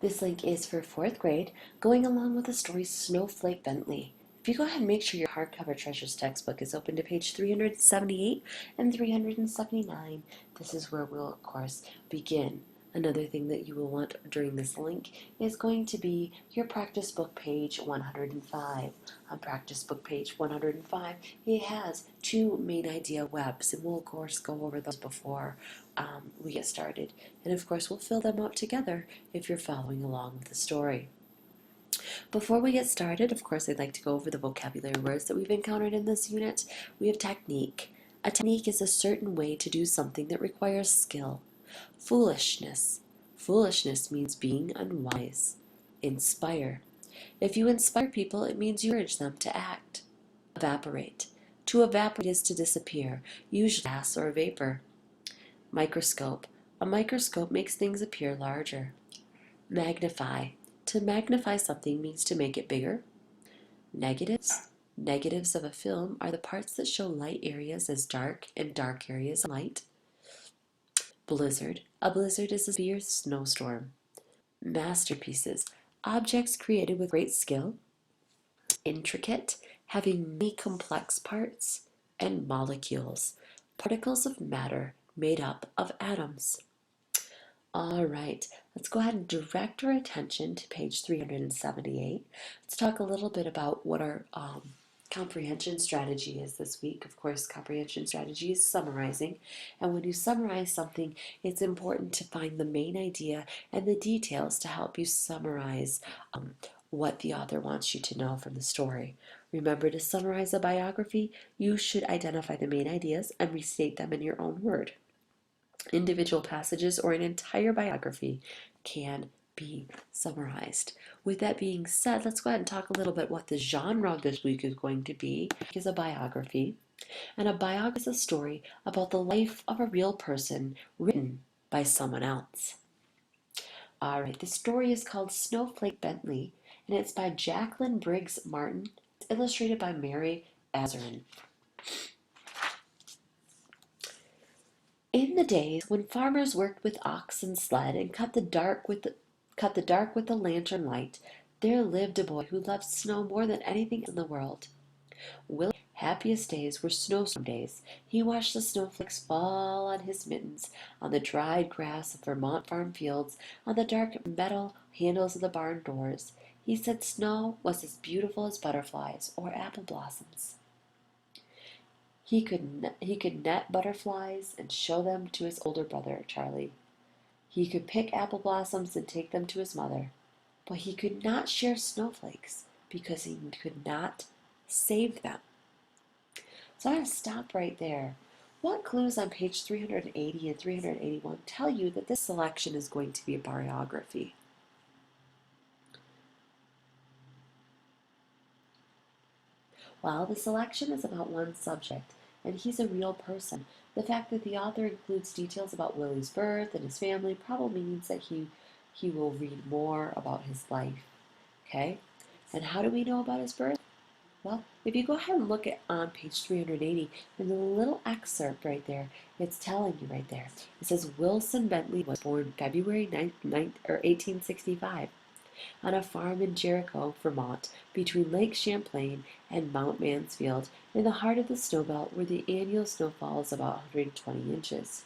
This link is for 4th grade, going along with the story Snowflake Bentley. If you go ahead and make sure your hardcover treasures textbook is open to page 378 and 379, this is where we'll, of course, begin. Another thing that you will want during this link is going to be your practice book page 105. On practice book page 105, it has two main idea webs, and we'll, of course, go over those before we get started. And, of course, we'll fill them out together if you're following along with the story. Before we get started, of course, I'd like to go over the vocabulary words that we've encountered in this unit. We have technique. A technique is a certain way to do something that requires skill. Foolishness. Foolishness means being unwise. Inspire. If you inspire people, it means you urge them to act. Evaporate. To evaporate is to disappear, usually gas or vapor. Microscope. A microscope makes things appear larger. Magnify. To magnify something means to make it bigger. Negatives. Negatives of a film are the parts that show light areas as dark and dark areas as light. Blizzard. A blizzard is a severe snowstorm. Masterpieces. Objects created with great skill. Intricate, having many complex parts. And molecules. Particles of matter made up of atoms. All right, let's go ahead and direct our attention to page 378. Let's talk a little bit about what our comprehension strategy is this week. Of course, comprehension strategy is summarizing. And when you summarize something, it's important to find the main idea and the details to help you summarize what the author wants you to know from the story. Remember, to summarize a biography, you should identify the main ideas and restate them in your own word. Individual passages or an entire biography can be summarized. With that being said, let's go ahead and talk a little bit what the genre of this week is going to be. Is a biography, and a biography is a story about the life of a real person written by someone else. All right, the story is called Snowflake Bentley, and it's by Jacqueline Briggs Martin. It's illustrated by Mary Azarin. In the days when farmers worked with ox and sled and cut the dark with the lantern light, there lived a boy who loved snow more than anything in the world. Willie's happiest days were snowstorm days. He watched the snowflakes fall on his mittens, on the dried grass of Vermont farm fields, on the dark metal handles of the barn doors. He said snow was as beautiful as butterflies or apple blossoms. He could net butterflies and show them to his older brother, Charlie. He could pick apple blossoms and take them to his mother. But he could not share snowflakes because he could not save them. So I'm going to stop right there. What clues on page 380 and 381 tell you that this selection is going to be a biography? Well, the selection is about one subject, and he's a real person. The fact that the author includes details about Willie's birth and his family probably means that he will read more about his life. Okay? And how do we know about his birth? Well, if you go ahead and look at on page 380, there's a little excerpt right there. It's telling you right there. It says Wilson Bentley was born February 1865 on a farm in Jericho, Vermont, between Lake Champlain and Mount Mansfield, in the heart of the snowbelt where the annual snowfall is about 120 inches.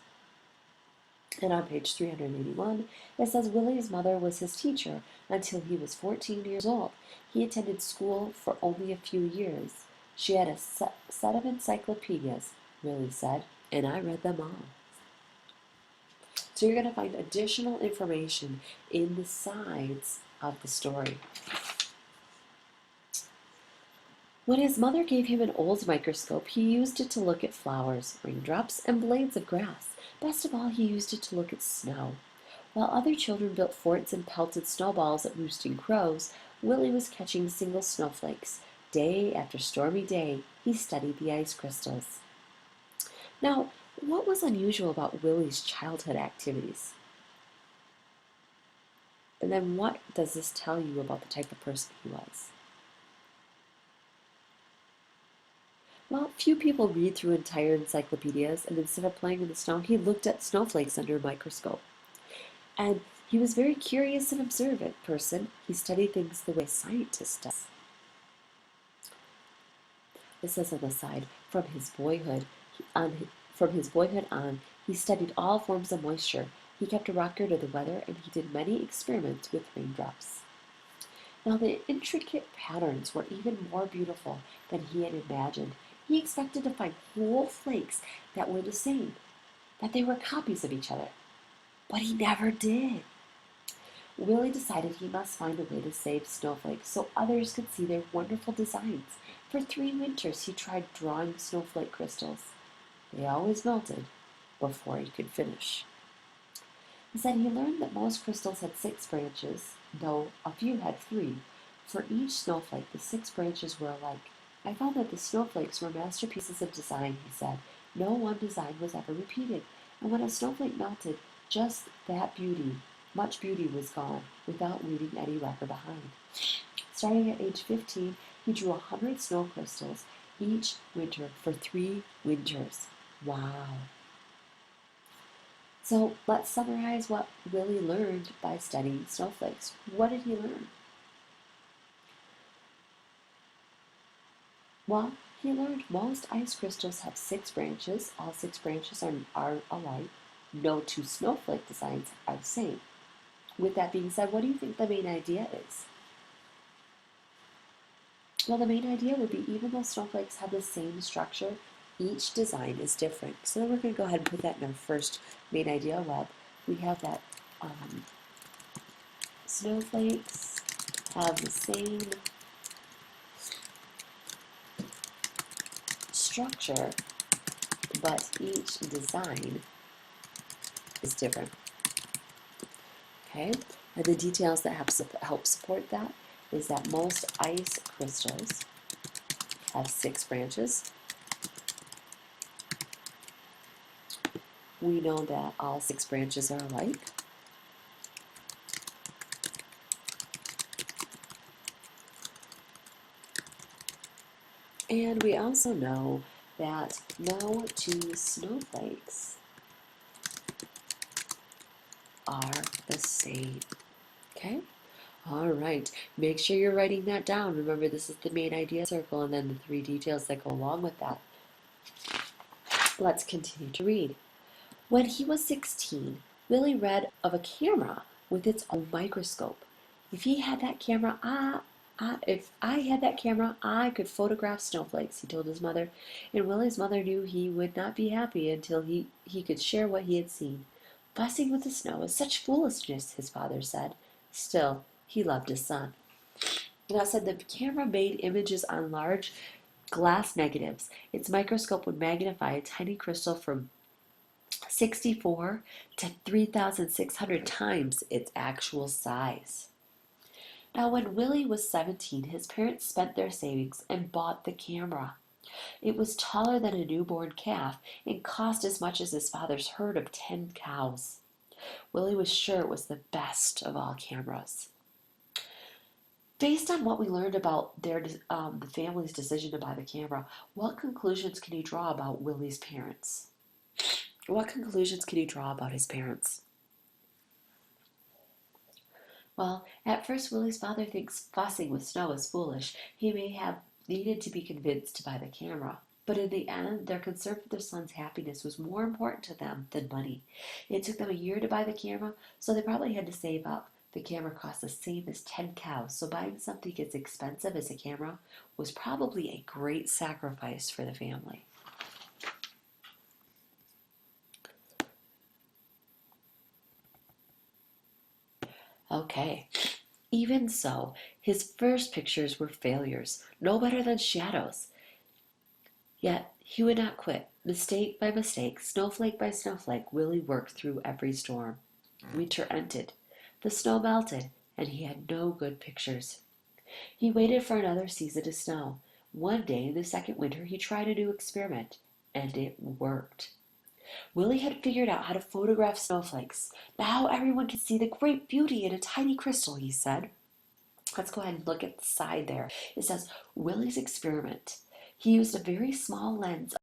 And on page 381, it says Willie's mother was his teacher until he was 14 years old. He attended school for only a few years. She had a set of encyclopedias, Willie said, and I read them all. So you're going to find additional information in the sides of the story. When his mother gave him an old microscope, he used it to look at flowers, raindrops, and blades of grass. Best of all, he used it to look at snow. While other children built forts and pelted snowballs at roosting crows, Willie was catching single snowflakes. Day after stormy day, he studied the ice crystals. Now, what was unusual about Willie's childhood activities? And then what does this tell you about the type of person he was? Well, few people read through entire encyclopedias, and instead of playing in the snow, he looked at snowflakes under a microscope. And He was a very curious and observant person. He studied things the way a scientist does. It says on the side, from his boyhood on, he studied all forms of moisture. He kept a record of the weather, and he did many experiments with raindrops. Now the intricate patterns were even more beautiful than he had imagined. He expected to find whole flakes that were the same, that they were copies of each other. But he never did. Willie decided he must find a way to save snowflakes so others could see their wonderful designs. For 3 winters he tried drawing snowflake crystals. They always melted before he could finish. He said he learned that most crystals had 6 branches, though a few had 3. For each snowflake, the 6 branches were alike. I found that the snowflakes were masterpieces of design, he said. No one design was ever repeated, and when a snowflake melted, just that beauty, much beauty was gone, without leaving any record behind. Starting at age 15, he drew 100 snow crystals each winter for 3 winters. Wow. So let's summarize what Willie learned by studying snowflakes. What did he learn? Well, he learned most ice crystals have 6 branches. All 6 branches are alike. No 2 snowflake designs are the same. With that being said, what do you think the main idea is? Well, the main idea would be even though snowflakes have the same structure, each design is different. So we're going to go ahead and put that in our first main idea web. We have that snowflakes have the same structure, but each design is different. Okay, and the details that help support that is that most ice crystals have 6 branches. We know that all 6 branches are alike. And we also know that no 2 snowflakes are the same. Okay? All right. Make sure you're writing that down. Remember, this is the main idea circle and then the 3 details that go along with that. Let's continue to read. When he was 16, Willie read of a camera with its own microscope. If he had that camera, if I had that camera, I could photograph snowflakes, he told his mother. And Willie's mother knew he would not be happy until he could share what he had seen. Fussing with the snow is such foolishness, his father said. Still, he loved his son. Now said the camera made images on large glass negatives. Its microscope would magnify a tiny crystal from 64 to 3,600 times its actual size. Now, when Willie was 17, his parents spent their savings and bought the camera. It was taller than a newborn calf and cost as much as his father's herd of 10 cows. Willie was sure it was the best of all cameras. Based on what we learned about the family's decision to buy the camera, what conclusions can you draw about Willie's parents? What conclusions can you draw about his parents? Well, at first Willie's father thinks fussing with snow is foolish. He may have needed to be convinced to buy the camera. But in the end, their concern for their son's happiness was more important to them than money. It took them a year to buy the camera, so they probably had to save up. The camera cost the same as 10 cows, so buying something as expensive as a camera was probably a great sacrifice for the family. Okay, even so, his first pictures were failures, no better than shadows. Yet he would not quit. Mistake by mistake, snowflake by snowflake, Willie worked through every storm. Winter ended. The snow melted, and he had no good pictures. He waited for another season to snow. One day in the second winter, he tried a new experiment, and it worked. Willie had figured out how to photograph snowflakes. Now everyone can see the great beauty in a tiny crystal, he said. Let's go ahead and look at the side there. It says, Willie's experiment. He used a very small lens